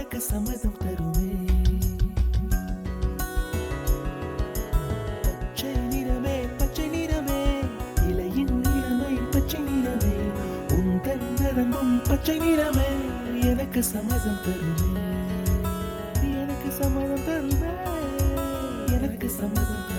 எனக்கு சம்மதம் தருமே. பச்சை நிறமே பச்சை நிறமே, இலையின் நிறமை பச்சை நிறமே, உந்தன் நரம்பும் பச்சை நிறமே, எனக்கு சம்மதம் தருமே, எனக்கு சம்மதம் தருமே, எனக்கு சம்மதம் தருமே.